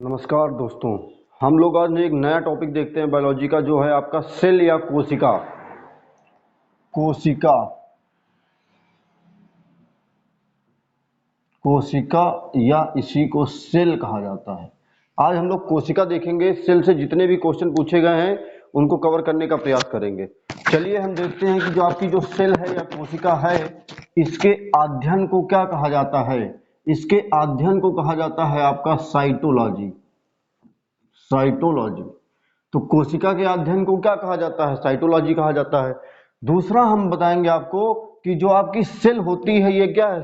नमस्कार दोस्तों, हम लोग आज एक नया टॉपिक देखते हैं बायोलॉजी का, जो है आपका सेल या कोशिका। कोशिका कोशिका या इसी को सेल कहा जाता है। आज हम लोग कोशिका देखेंगे। सेल से जितने भी क्वेश्चन पूछे गए हैं उनको कवर करने का प्रयास करेंगे। चलिए हम देखते हैं कि जो आपकी जो सेल है या कोशिका है, इसके अध्ययन को क्या कहा जाता है। इसके अध्ययन को कहा जाता है आपका साइटोलॉजी। साइटोलॉजी। तो कोशिका के अध्ययन को क्या कहा जाता है? साइटोलॉजी कहा जाता है। दूसरा हम बताएंगे आपको कि जो आपकी सेल होती है ये क्या है?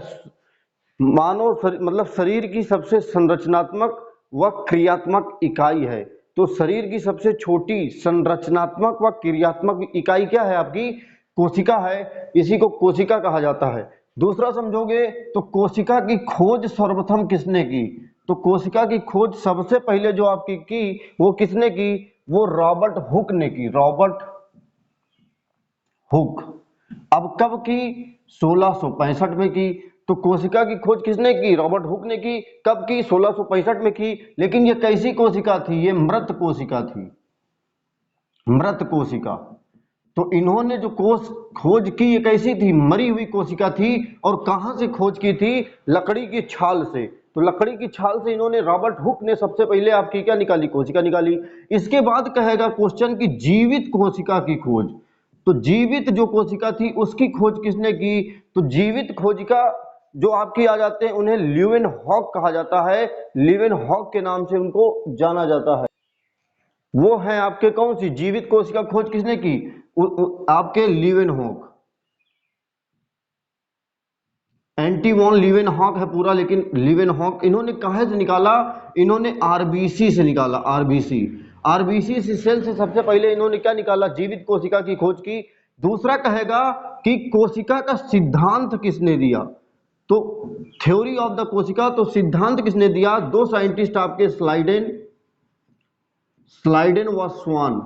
मतलब शरीर की सबसे संरचनात्मक व क्रियात्मक इकाई है। तो शरीर की सबसे छोटी संरचनात्मक व क्रियात्मक इकाई क्या है? आपकी कोशिका है। इसी को कोशिका कहा जाता है। दूसरा समझोगे तो कोशिका की खोज सर्वप्रथम किसने की? तो कोशिका की खोज सबसे पहले जो आपकी की वो किसने की? वो रॉबर्ट हुक ने की। Robert Hooke. अब कब की? 1665 में की। तो कोशिका की खोज किसने की? रॉबर्ट हुक ने की। कब की? 1665 में की। लेकिन ये कैसी कोशिका थी? ये मृत कोशिका थी। मृत कोशिका। तो इन्होंने जो खोज की ये कैसी थी? मरी हुई कोशिका थी। और कहां से खोज की थी? लकड़ी की छाल से। तो लकड़ी की छाल से इन्होंने, रॉबर्ट हुक ने सबसे पहले आपकी क्या निकाली? कोशिका निकाली। इसके बाद कहेगा क्वेश्चन की जीवित कोशिका की खोज। तो जीवित जो कोशिका थी उसकी खोज किसने की? तो जीवित कोशिका जो आपकी आ जाते हैं उन्हें ल्यूवेनहॉक कहा जाता है। ल्यूवेनहॉक के नाम से उनको जाना जाता है। वो है आपके कौन सी? जीवित कोशिका खोज किसने की? आपके लीवेनहॉक। एंटी वॉन लीवेनहॉक है पूरा, लेकिन लीवेनहॉक इन्होंने कहां से निकाला? इन्होंने आरबीसी से निकाला। आरबीसी। आरबीसी से सेल से सबसे पहले इन्होंने क्या निकाला? जीवित कोशिका की खोज की। दूसरा कहेगा कि कोशिका का सिद्धांत किसने दिया? तो थ्योरी ऑफ द कोशिका, तो सिद्धांत किसने दिया? दो साइंटिस्ट आपके, स्लाइडेन स्लाइडेन व स्वान।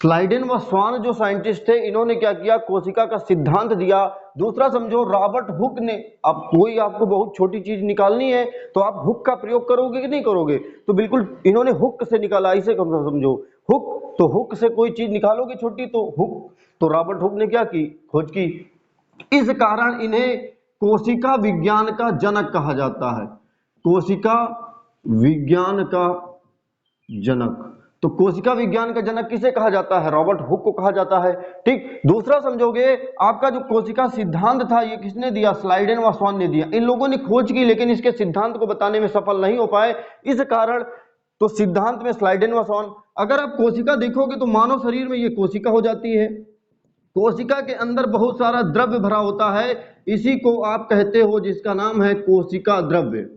स्लाइडेन व स्वान जो साइंटिस्ट थे, इन्होंने क्या किया? कोशिका का सिद्धांत दिया। दूसरा समझो रॉबर्ट हुक ने, अब कोई आपको बहुत छोटी चीज निकालनी है तो आप हुक का प्रयोग करोगे कि नहीं करोगे? तो बिल्कुल इन्होंने हुक से निकाला, इसे समझो। हुक, तो हुक से कोई चीज निकालोगे छोटी तो हुक। तो रॉबर्ट हुक ने क्या की? खोज की। इस कारण इन्हें कोशिका विज्ञान का जनक कहा जाता है। कोशिका विज्ञान का जनक। तो कोशिका विज्ञान का जनक किसे कहा जाता है? रॉबर्ट हुक को कहा जाता है। ठीक। दूसरा समझोगे, आपका जो कोशिका सिद्धांत था ये किसने दिया? स्लाइडेन व स्वान ने दिया। इन लोगों ने खोज की लेकिन इसके सिद्धांत को बताने में सफल नहीं हो पाए। इस कारण तो सिद्धांत में स्लाइडेन व स्वान। अगर आप कोशिका देखोगे तो मानव शरीर में ये कोशिका हो जाती है। कोशिका के अंदर बहुत सारा द्रव्य भरा होता है, इसी को आप कहते हो, जिसका नाम है कोशिका द्रव्य।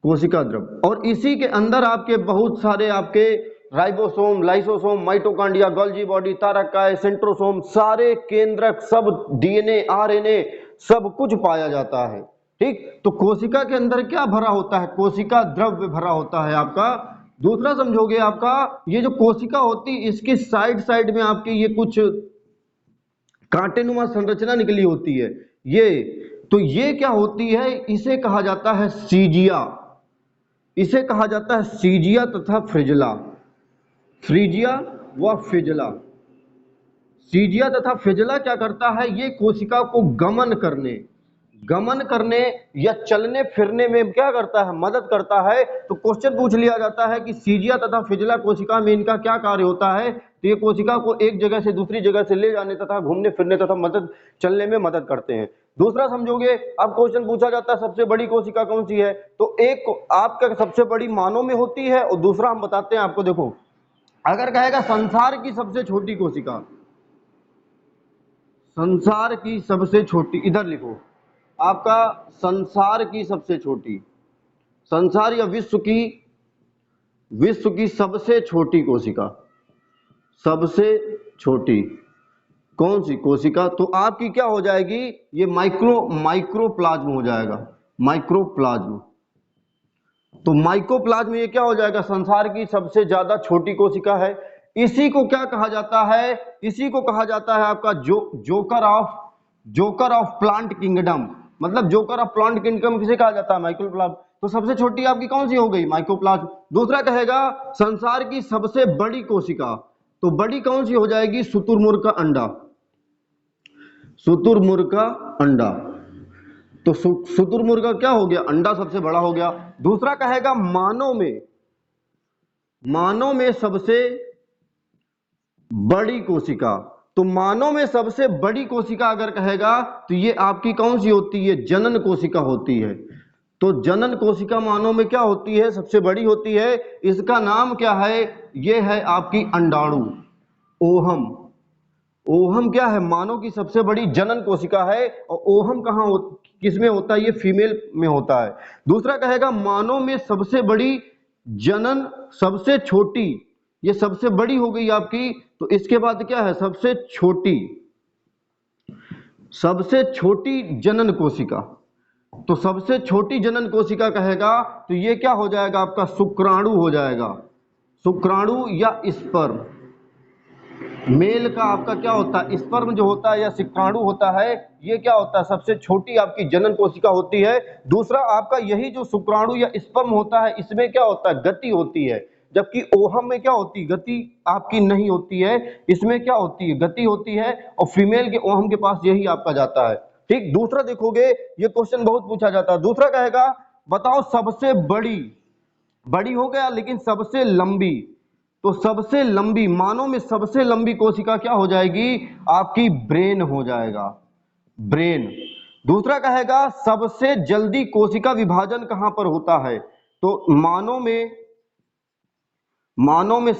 कोशिका द्रव्य। और इसी के अंदर आपके बहुत सारे आपके ribosome, lysosome, mitochondria, Golgi body, तारकाय, सेंट्रोसोम, सारे केंद्रक, सब डीएनए, आरएनए, सब कुछ पाया जाता है। ठीक। तो कोशिका के अंदर क्या भरा होता है? कोशिका द्रव्य भरा होता है आपका। दूसरा समझोगे, आपका ये जो कोशिका होती है इसकी साइड साइड में आपकी ये कुछ कांटेनुमा संरचना निकली होती है। ये तो ये क्या होती है? इसे कहा जाता है सीजिया। इसे कहा जाता है सीजिया तथा फ्रिजला। फ्रीजिया व फिजला। सीजिया तथा फिजला क्या करता है? ये कोशिका को गमन करने या चलने फिरने में क्या करता है? मदद करता है। तो क्वेश्चन पूछ लिया जाता है कि सीजिया तथा फिजला कोशिका में इनका क्या कार्य होता है? तो ये कोशिका को एक जगह से दूसरी जगह से ले जाने तथा घूमने फिरने तथा चलने में मदद करते हैं। दूसरा समझोगे, अब क्वेश्चन पूछा जाता है सबसे बड़ी कोशिका कौन सी है? तो एक आपका सबसे बड़ी मानव में होती है और दूसरा हम बताते हैं आपको। देखो, अगर कहेगा संसार की सबसे छोटी कोशिका, संसार की सबसे छोटी, इधर लिखो आपका संसार की सबसे छोटी, संसार या विश्व की सबसे छोटी कोशिका, सबसे छोटी कौन सी कोशिका? तो आपकी क्या हो जाएगी? ये माइक्रोप्लाज्म हो जाएगा। माइक्रोप्लाज्म। तो माइक्रोप्लाज्म ये क्या हो जाएगा? संसार की सबसे ज्यादा छोटी कोशिका है। इसी को क्या कहा जाता है? इसी को कहा जाता है आपका जोकर ऑफ प्लांट किंगडम। मतलब जोकर ऑफ प्लांट किंगडम किसे कहा जाता है? माइक्रोप्लाज्म। तो सबसे छोटी आपकी कौन सी हो गई? माइकोप्लाज्म। दूसरा कहेगा संसार की सबसे बड़ी कोशिका, तो बड़ी कौन सी हो जाएगी? शुतुरमुर्ग का अंडा। शुतुरमुर्ग का अंडा, तो शुतुरमुर्ग का क्या हो गया? अंडा सबसे बड़ा हो गया। दूसरा कहेगा मानव में सबसे बड़ी कोशिका, तो मानव में सबसे बड़ी कोशिका अगर कहेगा तो ये आपकी कौन सी होती है? जनन कोशिका होती है। तो जनन कोशिका मानव में क्या होती है? सबसे बड़ी होती है। इसका नाम क्या है? ये है आपकी अंडाणु, ओहम। ओहम क्या है? मानव की सबसे बड़ी जनन कोशिका है। और ओहम कहाँ किसमें होता है? ये फीमेल में होता है। दूसरा कहेगा मानव में सबसे बड़ी जनन, सबसे छोटी, ये सबसे बड़ी हो गई आपकी। तो इसके बाद क्या है? सबसे छोटी जनन कोशिका। तो सबसे छोटी जनन कोशिका कहेगा तो ये क्या हो जाएगा? आपका शुक्राणु हो जाएगा। शुक्राणु या स्पर्म, मेल का आपका क्या होता है? स्पर्म जो होता है या शुक्राणु होता है, ये क्या होता है? सबसे छोटी आपकी जनन कोशिका होती है। दूसरा आपका यही जो शुक्राणु या स्पर्म होता है, इसमें क्या होता है? गति होती है। जबकि ओहम में क्या होती है? गति आपकी नहीं होती है। इसमें क्या होती है? गति होती है। और फीमेल के ओहम के पास यही आपका जाता है। ठीक। दूसरा देखोगे, ये क्वेश्चन बहुत पूछा जाता है। दूसरा कहेगा बताओ सबसे बड़ी हो गया, लेकिन सबसे लंबी, तो सबसे लंबी, मानव में सबसे लंबी कोशिका क्या हो जाएगी? आपकी ब्रेन हो जाएगा, ब्रेन। दूसरा कहेगा सबसे जल्दी कोशिका विभाजन कहां पर होता है? तो मानव में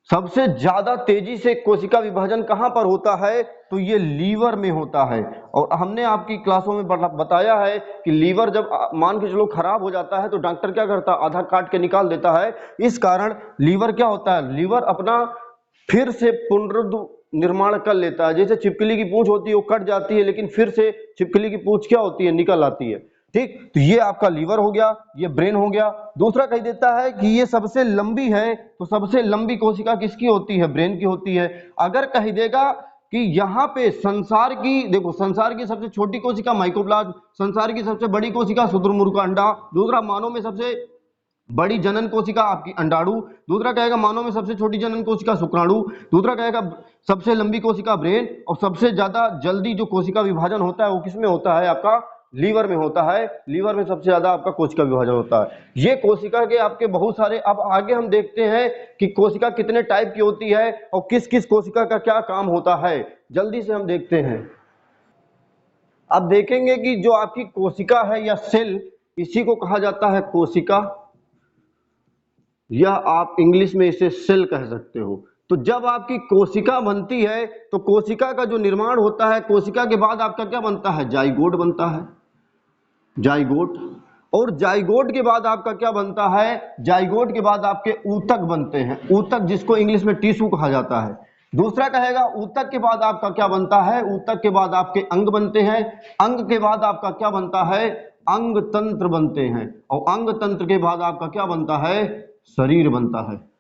सबसे ज्यादा तेजी से कोशिका विभाजन कहां पर होता है? तो ये लीवर में होता है। और हमने आपकी क्लासों में बताया है कि लीवर जब मान के चलो खराब हो जाता है तो डॉक्टर क्या करता है? आधा काट के निकाल देता है। इस कारण लीवर क्या होता है? लीवर अपना फिर से पुनर्निर्माण कर लेता है। जैसे छिपकली की पूंछ होती है, वो कट जाती है, लेकिन फिर से छिपकली की पूंछ क्या होती है? निकल आती है। ठीक। तो ये आपका लीवर हो गया, ये ब्रेन हो गया। दूसरा कह देता है कि ये सबसे लंबी है, तो सबसे लंबी कोशिका किसकी होती है? ब्रेन की होती है। अगर कह देगा कि यहाँ पे संसार की सबसे छोटी कोशिका माइकोप्लाज्म, संसार की सबसे बड़ी कोशिका शुतुरमुर्ग का अंडा, दूसरा मानव में सबसे बड़ी जनन कोशिका आपकी अंडाणु, दूसरा कहेगा मानव में सबसे छोटी जनन कोशिका शुक्राणु, दूसरा कहेगा सबसे लंबी कोशिका ब्रेन, और सबसे ज्यादा जल्दी जो कोशिका विभाजन होता है वो किसमें होता है? आपका लीवर में होता है। लीवर में सबसे ज्यादा आपका कोशिका विभाजन होता है। ये कोशिका के आपके बहुत सारे, अब आगे हम देखते हैं कि कोशिका कितने टाइप की होती है और किस किस कोशिका का क्या काम होता है। जल्दी से हम देखते हैं। अब देखेंगे कि जो आपकी कोशिका है या सेल, इसी को कहा जाता है कोशिका, या आप इंग्लिश में इसे सेल कह सकते हो। तो जब आपकी कोशिका बनती है तो कोशिका का जो निर्माण होता है, कोशिका के बाद आपका क्या बनता है? जाइगोट बनता है, जाइगोट। और जाइगोट के बाद आपका क्या बनता है? जाइगोट के बाद आपके ऊतक बनते हैं, ऊतक जिसको इंग्लिश में टिश्यू कहा जाता है। दूसरा कहेगा ऊतक के बाद आपका क्या बनता है? ऊतक के बाद आपके अंग बनते हैं, अंग के बाद आपका क्या बनता है? अंग तंत्र बनते हैं, और अंग तंत्र के बाद आपका क्या बनता है? शरीर बनता है।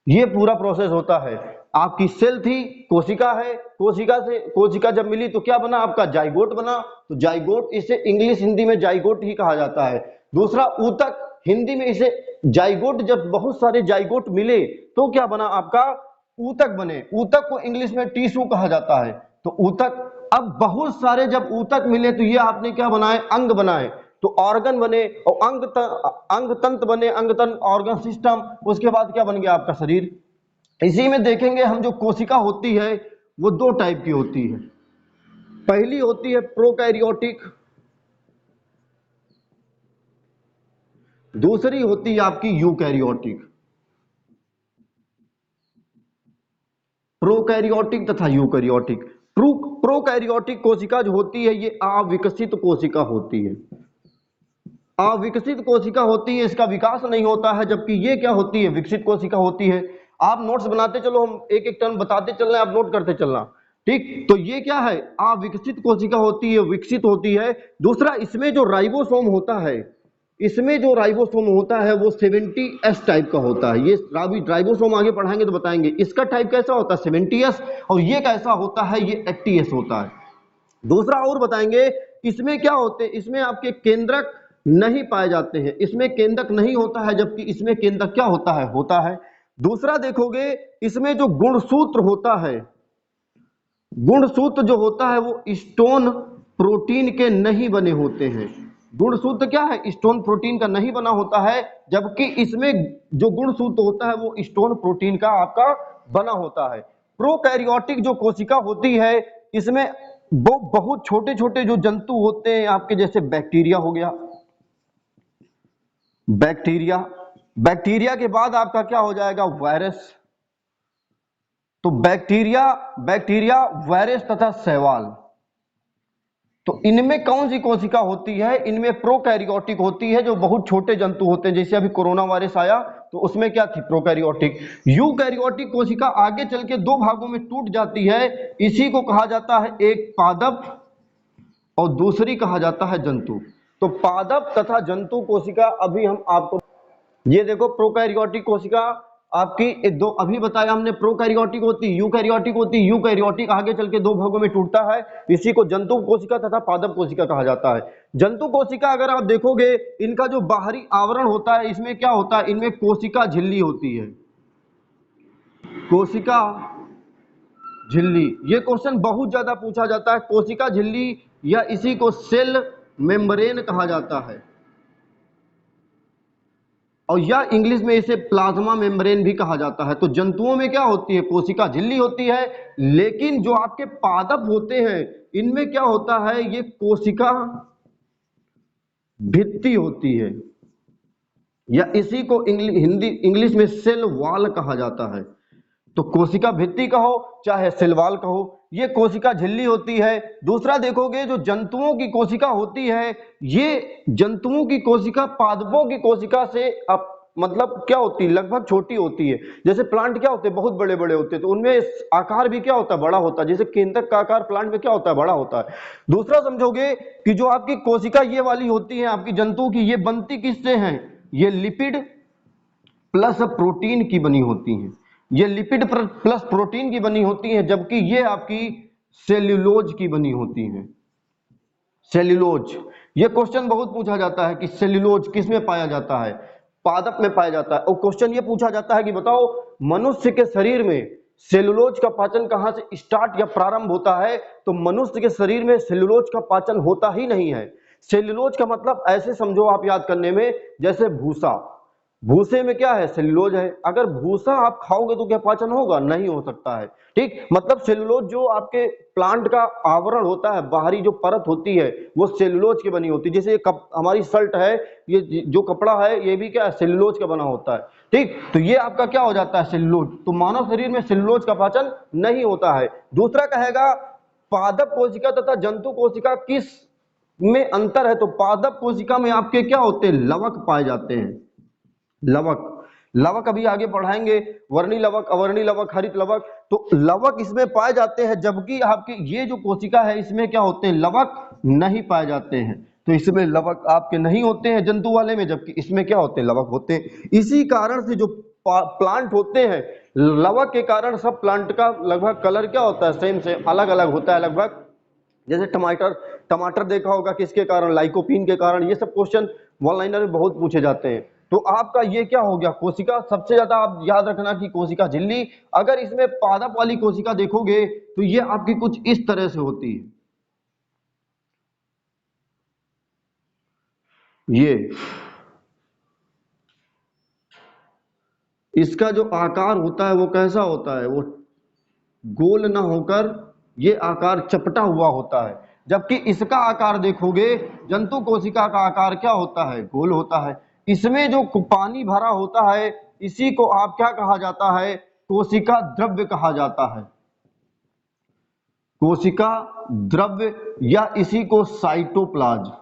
ये पूरा प्रोसेस होता है। आपकी सेल थी, कोशिका है, कोशिका जब मिली तो क्या बना? आपका जाइगोट बना। तो जाइगोट, इसे इंग्लिश हिंदी में जाइगोट ही कहा जाता है। दूसरा ऊतक, हिंदी में इसे जाइगोट, जब बहुत सारे जाइगोट मिले तो क्या बना? आपका ऊतक बने। ऊतक को इंग्लिश में टिश्यू कहा जाता है। तो ऊतक, अब बहुत सारे जब ऊतक मिले तो ये आपने क्या बनाए? अंग बनाए। तो ऑर्गन बने, और अंग तंत्र बने, अंग तंत्र ऑर्गन सिस्टम। उसके बाद क्या बन गया? आपका शरीर। इसी में देखेंगे हम, जो कोशिका होती है वो दो टाइप की होती है। पहली होती है प्रोकैरियोटिक, दूसरी होती है आपकी यूकैरियोटिक। प्रोकैरियोटिक तथा यूकैरियोटिक। प्रोकैरियोटिक कोशिका जो होती है ये अविकसित कोशिका होती है, अविकसित कोशिका होती है, इसका विकास नहीं होता है। जबकि ये क्या होती है? विकसित कोशिका होती है। आप नोट्स बनाते चलो, हम एक एक टर्म बताते चल रहे हैं, आप नोट करते चलना। ठीक। तो ये क्या है? अविकसित कोशिका होती है, विकसित होती है। दूसरा, इसमें जो राइबोसोम होता है, वो 70S टाइप का होता है। ये राइबोसोम आगे पढ़ाएंगे तो बताएंगे। इसका टाइप कैसा होता है? 70S। और ये कैसा होता है? ये 80S होता है। दूसरा और बताएंगे इसमें क्या होते हैं, इसमें आपके केंद्रक नहीं पाए जाते हैं, इसमें केंद्रक नहीं होता है, जबकि इसमें केंद्रक क्या होता है। दूसरा देखोगे, इसमें जो गुणसूत्र होता है, गुणसूत्र जो होता है वो स्टोन प्रोटीन के नहीं बने होते हैं। गुणसूत्र क्या है, स्टोन प्रोटीन का नहीं बना होता है, जबकि इसमें जो गुणसूत्र होता है वो स्टोन प्रोटीन का आपका बना होता है। प्रोकैरियोटिक जो कोशिका होती है, इसमें वो बहुत छोटे छोटे जो जंतु होते हैं आपके, जैसे बैक्टीरिया हो गया, बैक्टीरिया, बैक्टीरिया के बाद आपका क्या हो जाएगा, वायरस। तो बैक्टीरिया, वायरस तथा शैवाल, तो इनमें कौन सी कोशिका होती है, इनमें प्रोकैरियोटिक होती है, जो बहुत छोटे जंतु होते हैं। जैसे अभी कोरोना वायरस आया तो उसमें क्या थी, प्रोकैरियोटिक। यूकैरियोटिक कोशिका आगे चल के दो भागों में टूट जाती है, इसी को कहा जाता है एक पादप और दूसरी कहा जाता है जंतु। तो पादप तथा जंतु कोशिका अभी हम आपको, ये देखो प्रोकैरियोटिक कोशिका आपकी एक दो अभी बताया हमने, प्रोकैरियोटिक होती है, यूकैरियोटिक होती है। यूकैरियोटिक आगे चल के दो भागों में टूटता है, इसी को जंतु कोशिका तथा पादप कोशिका कहा जाता है। जंतु कोशिका अगर आप देखोगे, इनका जो बाहरी आवरण होता है, इसमें क्या होता है, इनमें कोशिका झिल्ली होती है, कोशिका झिल्ली। ये क्वेश्चन बहुत ज्यादा पूछा जाता है, कोशिका झिल्ली या इसी को सेल मेम्ब्रेन कहा जाता है, और या इंग्लिश में इसे प्लाज्मा मेम्ब्रेन भी कहा जाता है। तो जंतुओं में क्या होती है, कोशिका झिल्ली होती है, लेकिन जो आपके पादप होते हैं इनमें क्या होता है, ये कोशिका भित्ति होती है, या इसी को इंग्लिश में सेल वॉल कहा जाता है। तो कोशिका भित्ति कहो चाहे सेल वॉल कहो, ये कोशिका झिल्ली होती है। दूसरा देखोगे, जो जंतुओं की कोशिका होती है, ये जंतुओं की कोशिका पादपों की कोशिका से मतलब क्या होती है, लगभग छोटी होती है। जैसे प्लांट क्या होते हैं, बहुत बड़े बड़े होते हैं, तो उनमें आकार भी क्या होता है, बड़ा होता है। जैसे केंद्रक का आकार प्लांट में क्या होता है, बड़ा होता है। दूसरा समझोगे कि जो आपकी कोशिका ये वाली होती है आपकी जंतुओं की, ये बनती किससे हैं, ये लिपिड प्लस प्रोटीन की बनी होती हैं, ये लिपिड प्लस प्रोटीन की बनी होती हैं, जबकि ये आपकी सेल्यूलोज की बनी होती हैं। सेल्यूलोज, ये क्वेश्चन बहुत पूछा जाता है कि सेल्यूलोज किस में पाया जाता है, पादप में पाया जाता है। और क्वेश्चन ये पूछा जाता है कि बताओ मनुष्य के शरीर में सेल्यूलोज का पाचन कहां से स्टार्ट या प्रारंभ होता है, तो मनुष्य के शरीर में सेल्यूलोज का पाचन होता ही नहीं है। सेल्यूलोज का मतलब ऐसे समझो आप याद करने में, जैसे भूसा, भूसे में क्या है, सेल्यूलोज है। अगर भूसा आप खाओगे तो क्या पाचन होगा, नहीं हो सकता है। ठीक, मतलब सेल्यूलोज जो आपके प्लांट का आवरण होता है, बाहरी जो परत होती है, वो सेल्यूलोज की बनी होती है। जैसे ये हमारी शर्ट है, ये जो कपड़ा है, ये भी क्या है, सेल्यूलोज का बना होता है। ठीक, तो ये आपका क्या हो जाता है, सेल्यूलोज। तो मानव शरीर में सेल्यूलोज का पाचन नहीं होता है। दूसरा कहेगा, पादप कोशिका तथा जंतु कोशिका किस में अंतर है, तो पादप कोशिका में आपके क्या होते हैं, लवक पाए जाते हैं। लवक, लवक अभी आगे पढ़ाएंगे, वर्णी लवक, अवर्णी लवक, हरित लवक। तो लवक इसमें पाए जाते हैं, जबकि आपके ये जो कोशिका है इसमें क्या होते हैं, लवक नहीं पाए जाते हैं। तो इसमें लवक आपके नहीं होते हैं जंतु वाले में, जबकि इसमें क्या होते हैं, लवक होते हैं। इसी कारण से जो प्लांट होते हैं, लवक के कारण सब प्लांट का लगभग कलर क्या होता है, सेम से अलग अलग होता है लगभग। जैसे टमाटर देखा होगा, किसके कारण, लाइकोपीन के कारण। ये सब क्वेश्चन वन लाइनर में बहुत पूछे जाते हैं। तो आपका ये क्या हो गया, कोशिका सबसे ज्यादा आप याद रखना कि कोशिका झिल्ली। अगर इसमें पादप वाली कोशिका देखोगे तो ये आपकी कुछ इस तरह से होती है, ये इसका जो आकार होता है वो कैसा होता है, वो गोल ना होकर ये आकार चपटा हुआ होता है। जबकि इसका आकार देखोगे, जंतु कोशिका का आकार क्या होता है, गोल होता है। इसमें जो पानी भरा होता है, इसी को आप क्या कहा जाता है, कोशिका द्रव्य कहा जाता है, कोशिका द्रव्य, या इसी को साइटोप्लाज्म,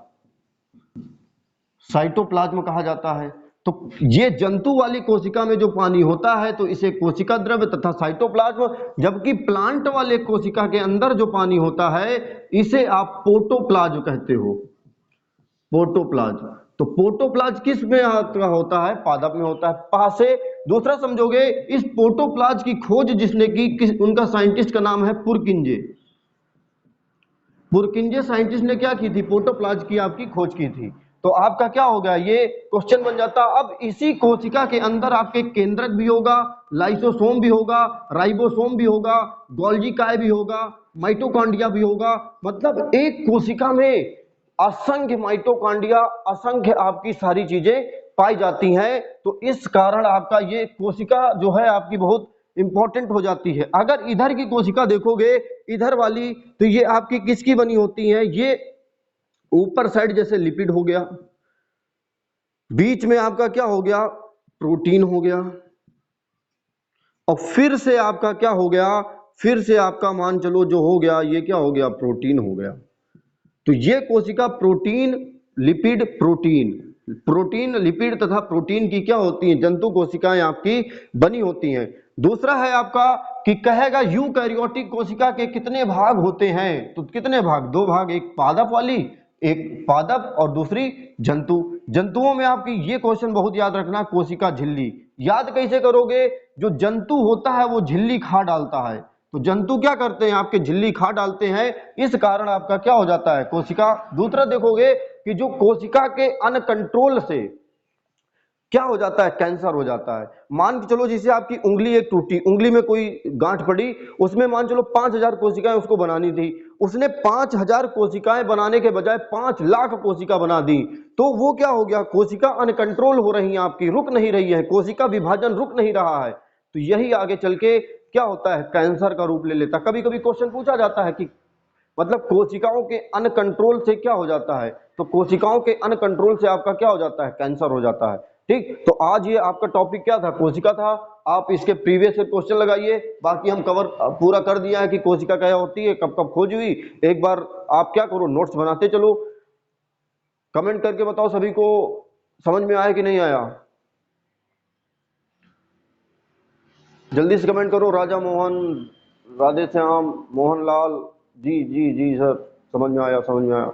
साइटोप्लाज्म कहा जाता है। तो ये जंतु वाली कोशिका में जो पानी होता है तो इसे कोशिका द्रव्य तथा साइटोप्लाज्म, जबकि प्लांट वाले कोशिका के अंदर जो पानी होता है इसे आप प्रोटोप्लाज्म कहते हो, प्रोटोप्लाज्म। तो प्रोटोप्लाज्म किस में होता है, पादप में होता है, पा से। दूसरा समझोगे, इस प्रोटोप्लाज्म की खोज जिसने की, उनका साइंटिस्ट का नाम है पुरकिंजे। पुरकिंजे साइंटिस्ट ने क्या की थी, प्रोटोप्लाज्म की आपकी खोज की थी। तो आपका क्या हो गया, ये क्वेश्चन बन जाता। अब इसी कोशिका के अंदर आपके केंद्रक भी होगा, लाइसोसोम भी होगा, राइबोसोम भी होगा, गोल्गी काय भी होगा, माइटोकॉन्ड्रिया भी होगा। मतलब एक कोशिका में असंख्य माइटोकॉन्ड्रिया, असंख्य आपकी सारी चीजें पाई जाती हैं। तो इस कारण आपका ये कोशिका जो है आपकी बहुत इंपॉर्टेंट हो जाती है। अगर इधर की कोशिका देखोगे, इधर वाली, तो ये आपकी किसकी बनी होती है, ये ऊपर साइड जैसे लिपिड हो गया, बीच में आपका क्या हो गया, प्रोटीन हो गया, और फिर से आपका क्या हो गया, फिर से आपका मान चलो जो हो गया, ये क्या हो गया, प्रोटीन हो गया। तो ये कोशिका protein, lipid, protein, protein, lipid तथा प्रोटीन की क्या होती हैं, जंतु कोशिकाएं आपकी बनी होती हैं। दूसरा है आपका कि कहेगा यूकैरियोटिक कोशिका के कितने भाग होते हैं, तो कितने भाग, दो भाग, एक पादप वाली, एक पादप और दूसरी जंतु। जंतुओं में आपकी ये क्वेश्चन बहुत याद रखना, कोशिका झिल्ली। याद कैसे करोगे, जो जंतु होता है वो झिल्ली खा डालता है। तो जंतु क्या करते हैं, आपके झिल्ली खा डालते हैं, इस कारण आपका क्या हो जाता है, कोशिका। दूसरा देखोगे कि जो कोशिका के अनकंट्रोल से क्या हो जाता है, कैंसर हो जाता है। मान के चलो जैसे आपकी उंगली एक टूटी, उंगली में कोई गांठ पड़ी, उसमें मान चलो 5000 कोशिकाएं उसको बनानी थी, उसने 5000 कोशिकाएं बनाने के बजाय 5 लाख कोशिका बना दी। तो वो क्या हो गया, कोशिका अनकंट्रोल हो रही है आपकी, रुक नहीं रही है, कोशिका विभाजन रुक नहीं रहा है। तो यही आगे चल के क्या होता है, कैंसर का रूप ले लेता। कभी कभी क्वेश्चन पूछा जाता है कि मतलब कोशिकाओं के अनकंट्रोल से क्या हो जाता है, तो कोशिकाओं के अनकंट्रोल से आपका क्या हो जाता है, कैंसर हो जाता है। ठीक, तो आज ये आपका टॉपिक क्या था, कोशिका था। आप इसके प्रीवियस क्वेश्चन लगाइए, बाकी हम कवर पूरा कर दिया है कि कोशिका क्या होती है, कब कब खोज हुई। एक बार आप क्या करो, नोट्स बनाते चलो। कमेंट करके बताओ सभी को समझ में आया कि नहीं आया, जल्दी से कमेंट करो। राजा मोहन, राधे श्याम, मोहनलाल, जी जी जी सर, समझ में आया, समझ में आया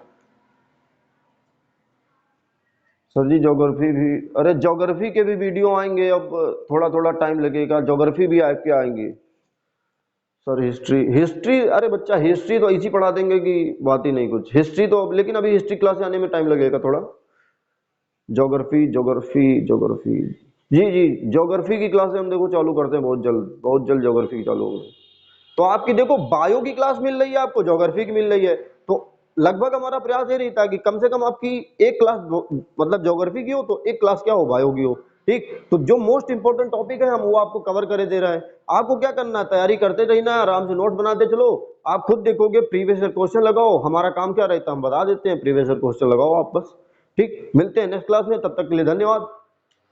सर जी। ज्योग्राफी भी, अरे ज्योग्राफी के भी वीडियो आएंगे, अब थोड़ा थोड़ा टाइम लगेगा, ज्योग्राफी भी आपके आएंगे। सर हिस्ट्री, हिस्ट्री, अरे बच्चा हिस्ट्री तो ऐसी पढ़ा देंगे कि बात ही नहीं कुछ, हिस्ट्री तो, लेकिन अभी हिस्ट्री क्लास आने में टाइम लगेगा थोड़ा। ज्योग्राफी, ज्योग्राफी, ज्योग्राफी, जी जी, ज्योग्राफी की क्लासें हम देखो चालू करते हैं बहुत जल्द, बहुत जल्द ज्योग्राफी चालू होगी। तो आपकी देखो बायो की क्लास मिल रही है आपको, ज्योग्राफी की मिल रही है, तो लगभग हमारा प्रयास ये रहता है कि कम से कम आपकी एक क्लास मतलब ज्योग्राफी की हो, तो एक क्लास क्या हो, बायो की हो। ठीक, तो जो मोस्ट इंपोर्टेंट टॉपिक है हम वो आपको कवर करे दे रहे हैं। आपको क्या करना है, तैयारी करते रहना है, आराम से नोट बनाते चलो। आप खुद देखोगे, प्रीवियस ईयर क्वेश्चन लगाओ, हमारा काम क्या रहता है, हम बता देते हैं, प्रीवियस ईयर क्वेश्चन लगाओ आप बस। ठीक, मिलते हैं नेक्स्ट क्लास में, तब तक के लिए धन्यवाद।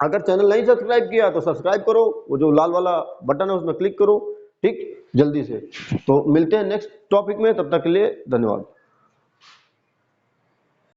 अगर चैनल नहीं सब्सक्राइब किया तो सब्सक्राइब करो, वो जो लाल वाला बटन है उसमें क्लिक करो। ठीक, जल्दी से। तो मिलते हैं नेक्स्ट टॉपिक में, तब तक के लिए धन्यवाद।